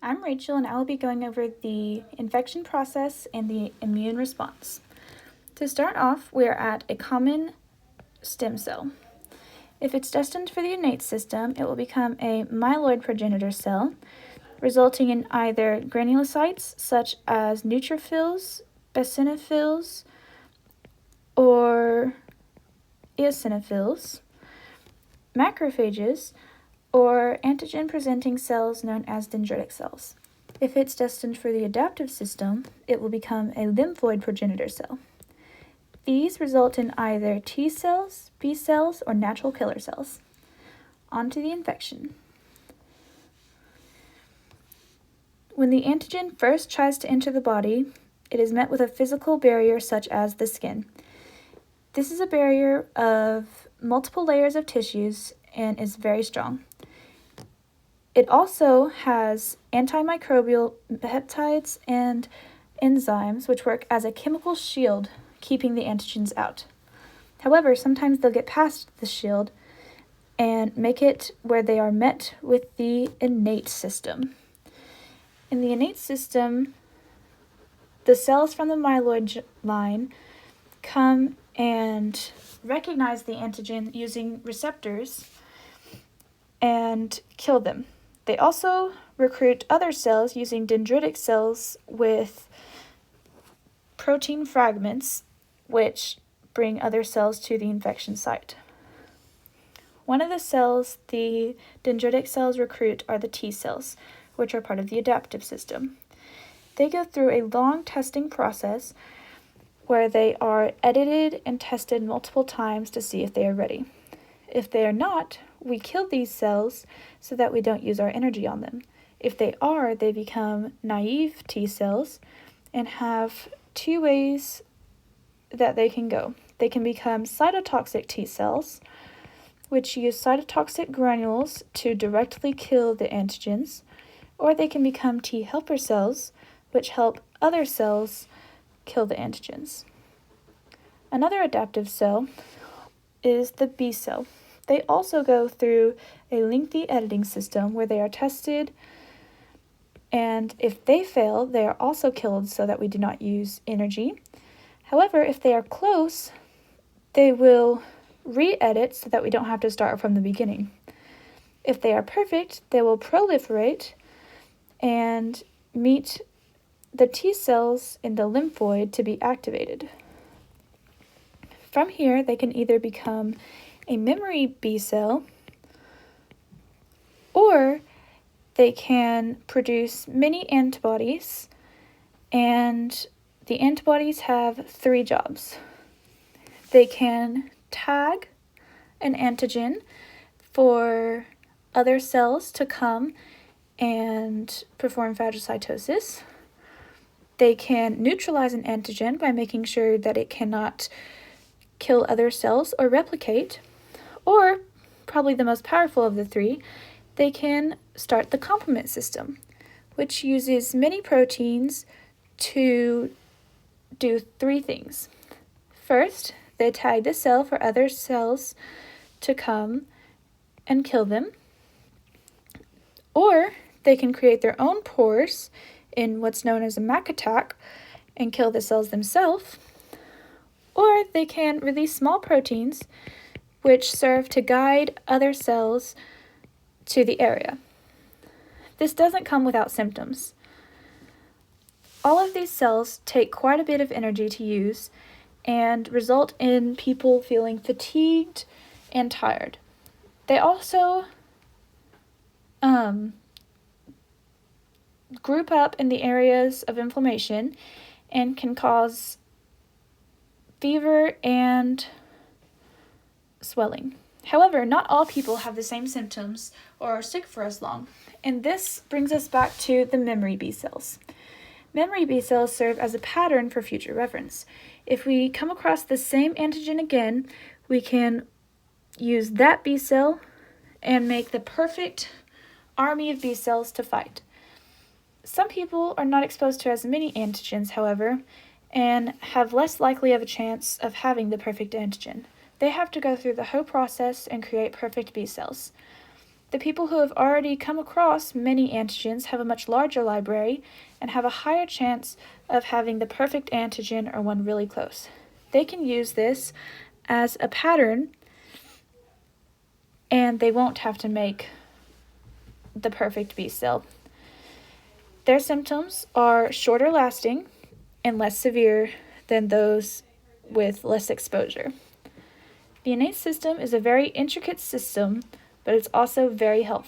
I'm Rachel, and I will be going over the infection process and the immune response. To start off, we are at a common stem cell. If it's destined for the innate system, it will become a myeloid progenitor cell, resulting in either granulocytes such as neutrophils, basophils, or eosinophils, macrophages, or antigen-presenting cells known as dendritic cells. If it's destined for the adaptive system, it will become a lymphoid progenitor cell. These result in either T cells, B cells, or natural killer cells. On to the infection. When the antigen first tries to enter the body, it is met with a physical barrier such as the skin. This is a barrier of multiple layers of tissues and is very strong. It also has antimicrobial peptides and enzymes which work as a chemical shield, keeping the antigens out. However, sometimes they'll get past the shield and make it where they are met with the innate system. In the innate system, the cells from the myeloid line come and recognize the antigen using receptors and kill them. They also recruit other cells using dendritic cells with protein fragments, which bring other cells to the infection site. One of the cells the dendritic cells recruit are the T cells, which are part of the adaptive system. They go through a long testing process where they are edited and tested multiple times to see if they are ready. If they are not, we kill these cells so that we don't use our energy on them. If they are, they become naive T cells and have two ways that they can go. They can become cytotoxic T cells, which use cytotoxic granules to directly kill the antigens, or they can become T helper cells, which help other cells kill the antigens. Another adaptive cell is the B cell. They also go through a lengthy editing system where they are tested, and if they fail, they are also killed so that we do not use energy. However, if they are close, they will re-edit so that we don't have to start from the beginning. If they are perfect, they will proliferate and meet the T cells in the lymphoid to be activated. From here, they can either become a memory B cell, or they can produce many antibodies, and the antibodies have three jobs. They can tag an antigen for other cells to come and perform phagocytosis. They can neutralize an antigen by making sure that it cannot kill other cells or replicate. Or, probably the most powerful of the three, they can start the complement system, which uses many proteins to do three things. First, they tag the cell for other cells to come and kill them. Or they can create their own pores in what's known as a MAC attack and kill the cells themselves. Or they can release small proteins which serve to guide other cells to the area. This doesn't come without symptoms. All of these cells take quite a bit of energy to use and result in people feeling fatigued and tired. They also group up in the areas of inflammation and can cause fever and swelling. However, not all people have the same symptoms or are sick for as long, and this brings us back to the memory B cells. Memory B cells serve as a pattern for future reference. If we come across the same antigen again, we can use that B cell and make the perfect army of B cells to fight. Some people are not exposed to as many antigens, however, and have less likely of a chance of having the perfect antigen. They have to go through the whole process and create perfect B cells. The people who have already come across many antigens have a much larger library and have a higher chance of having the perfect antigen or one really close. They can use this as a pattern and they won't have to make the perfect B cell. Their symptoms are shorter lasting and less severe than those with less exposure. The innate system is a very intricate system, but it's also very helpful.